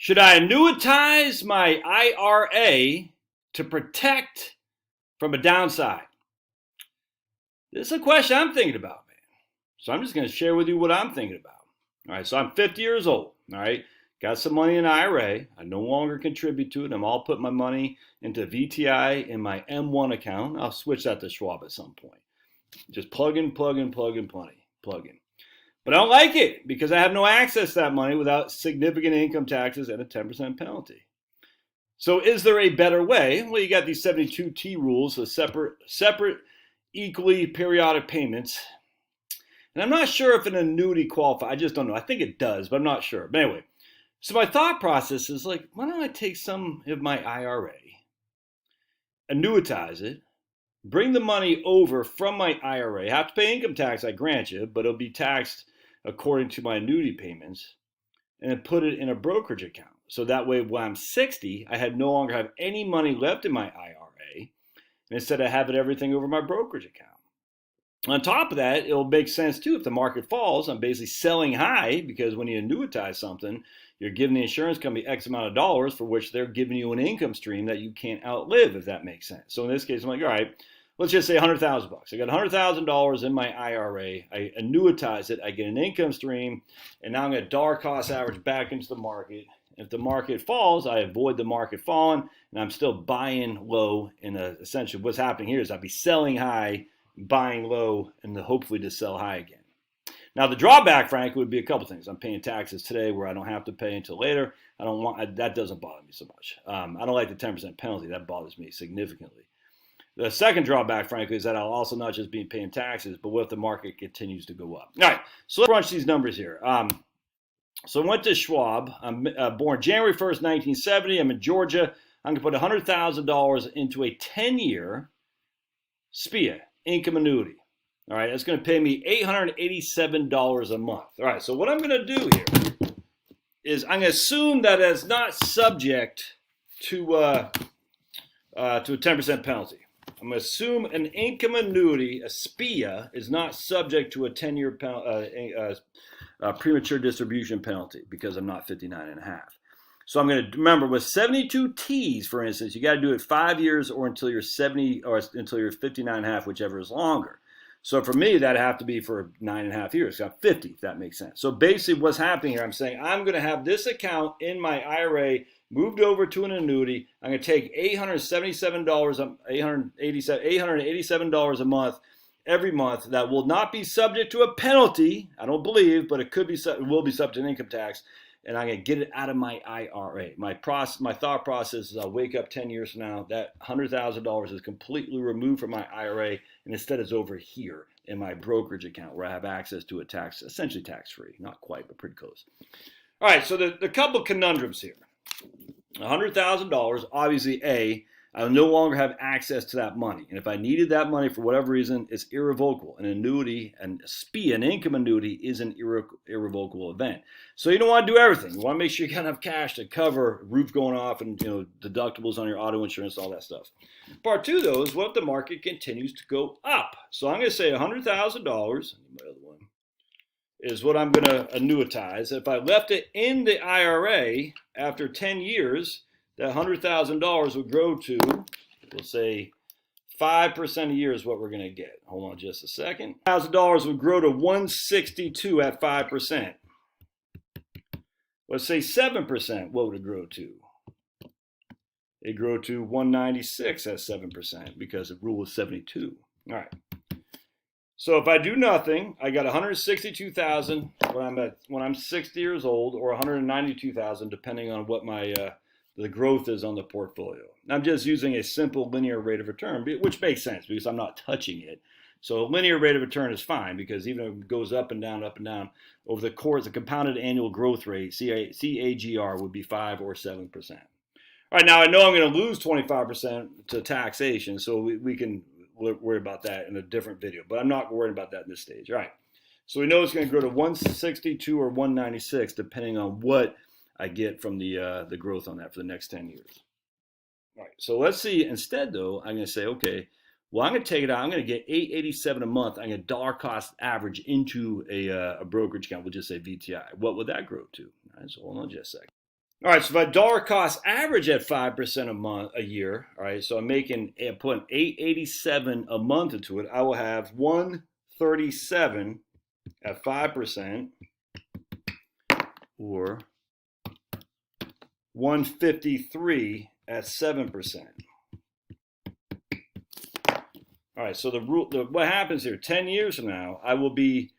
Should I annuitize my IRA to protect from a downside? This is a question I'm thinking about, man. So I'm just going to share with you what I'm thinking about. All right, so I'm 50 years old. All right, got some money in IRA. I no longer contribute to it. I'm all putting my money into VTI in my M1 account. I'll switch that to Schwab at some point. Just plug in. But I don't like it because I have no access to that money without significant income taxes and a 10% penalty. So is there a better way? Well, you got these 72T rules, so separate, equally periodic payments. And I'm not sure if an annuity qualifies. I just don't know. I think it does, but I'm not sure. But anyway, so my thought process is like, why don't I take some of my IRA, annuitize it, bring the money over from my IRA. I have to pay income tax, I grant you, but it'll be taxed according to my annuity payments, and then put it in a brokerage account. So that way, when I'm 60, I no longer have any money left in my IRA, and instead I have everything over my brokerage account. On top of that, it'll make sense too if the market falls. I'm basically selling high because when you annuitize something, you're giving the insurance company X amount of dollars for which they're giving you an income stream that you can't outlive, if that makes sense. So in this case, I'm like, all right, let's just say $100,000 bucks. I got $100,000 in my IRA. I annuitize it. I get an income stream, and now I'm going to dollar cost average back into the market. If the market falls, I avoid the market falling, and I'm still buying low. And essentially, what's happening here is I'll be selling high, buying low, and hopefully to sell high again. Now, the drawback, frankly, would be a couple things. I'm paying taxes today where I don't have to pay until later. That doesn't bother me so much. I don't like the 10% penalty. That bothers me significantly. The second drawback, frankly, is that I'll also not just be paying taxes, but what if the market continues to go up? All right, so let's crunch these numbers here. So I went to Schwab. I'm born January 1st, 1970. I'm in Georgia. I'm going to put $100,000 into a 10-year SPIA, income annuity. All right, that's going to pay me $887 a month. All right, so what I'm going to do here is I'm going to assume that it's not subject to a 10% penalty. I'm going to assume an income annuity, a SPIA, is not subject to a 10-year premature distribution penalty because I'm not 59 and a half. So I'm going to remember with 72 T's, for instance, you got to do it 5 years or until you're 70 or until you're 59 and a half, whichever is longer. So for me, that'd have to be for 9.5 years. So 50, if that makes sense. So basically what's happening here, I'm saying I'm going to have this account in my IRA moved over to an annuity. I'm going to take $887 a month every month. That will not be subject to a penalty, I don't believe, but it will be subject to income tax. And I'm going to get it out of my IRA. My thought process is I'll wake up 10 years from now, that $100,000 is completely removed from my IRA, and instead it's over here in my brokerage account where I have access to it essentially tax-free. Not quite, but pretty close. All right, so the couple conundrums here. $100,000, obviously, I will no longer have access to that money. And if I needed that money for whatever reason, it's irrevocable. An annuity, and SPIA, an income annuity, is an irrevocable event. So you don't want to do everything. You want to make sure you got enough cash to cover roof going off and deductibles on your auto insurance, all that stuff. Part two, though, is what if the market continues to go up? So I'm going to say $100,000, is what I'm going to annuitize. If I left it in the IRA after 10 years, that $100,000 would grow to, we'll say, 5% a year is what we're going to get. Hold on just a second. $1,000 would grow to $162 at 5%. Let's say 7%, what would it grow to? It grow to $196 at 7% because the rule is 72. All right. So if I do nothing, I got $162,000 when I'm 60 years old, or $192,000 depending on what my the growth is on the portfolio. I'm just using a simple linear rate of return, which makes sense because I'm not touching it. So a linear rate of return is fine because even if it goes up and down over the course, the compounded annual growth rate, CAGR, would be 5 or 7%. All right, now I know I'm going to lose 25% to taxation, so we can worry about that in a different video, but I'm not worried about that in this stage. All right, so we know it's going to grow to 162 or 196 depending on what I get from the growth on that for the next 10 years. All right, so let's see. Instead, though, I'm going to say, okay, well, I'm going to take it out. I'm going to get $887 a month. I'm going to dollar cost average into a brokerage account. We'll just say VTI. What would that grow to? All right, so hold on just a second. All right, so if I dollar cost average at 5% a year, all right, so I'm putting 887 a month into it, I will have 137 at 5% or 153 at 7%. All right, so what happens here, 10 years from now, I will be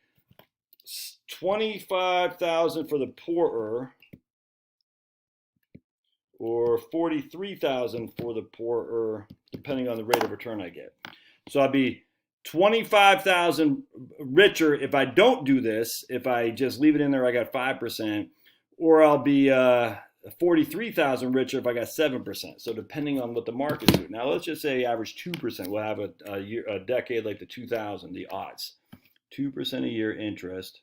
25,000 for the poorer or 43,000 for the poorer, depending on the rate of return I get. So I'll be 25,000 richer if I don't do this, if I just leave it in there, I got 5%, or I'll be 43,000 richer if I got 7%. So depending on what the market's doing. Now let's just say average 2%. We'll have a decade like the 2000, the odds. 2% a year interest.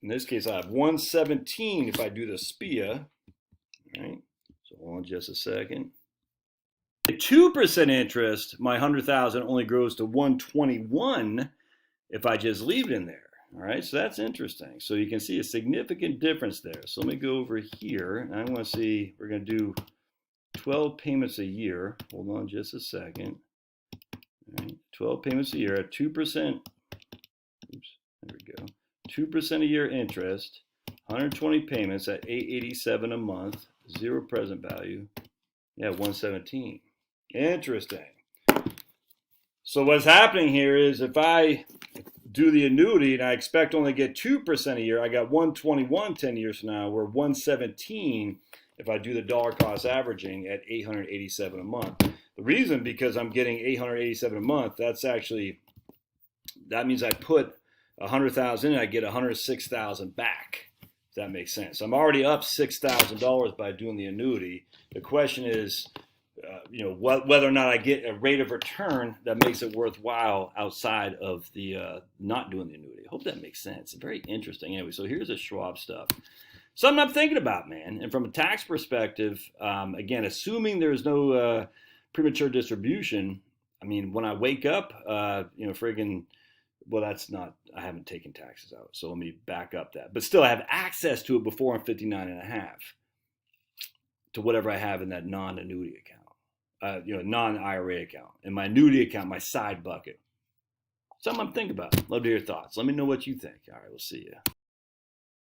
In this case, I have 117 if I do the SPIA. Right? So hold on just a second. At 2% interest, my 100,000 only grows to 121 if I just leave it in there. All right, so that's interesting. So you can see a significant difference there. So let me go over here, and I want to see, we're going to do 12 payments a year. Hold on just a second. All right, 12 payments a year at 2%. Oops, there we go. 2% a year interest, 120 payments at $887 a month, zero present value. Yeah, 117. Interesting. So what's happening here is if I do the annuity and I expect only get 2% a year, I got 121 10 years from now, or 117 if I do the dollar cost averaging at 887 a month. The reason, because I'm getting 887 a month, that means I put 100,000 in, I get 106,000 back. If that makes sense. I'm already up $6,000 by doing the annuity. The question is, whether or not I get a rate of return that makes it worthwhile outside of the not doing the annuity. I hope that makes sense. Very interesting. Anyway, so here's the Schwab stuff. Something I'm thinking about, man. And from a tax perspective, again, assuming there's no premature distribution, I mean, when I wake up, well, that's not, I haven't taken taxes out. So let me back up that. But still, I have access to it before I'm 59 and a half to whatever I have in that non-annuity account. Non-IRA account, and my annuity account, my side bucket. Something I'm thinking about. Love to hear your thoughts. Let me know what you think. All right, we'll see you.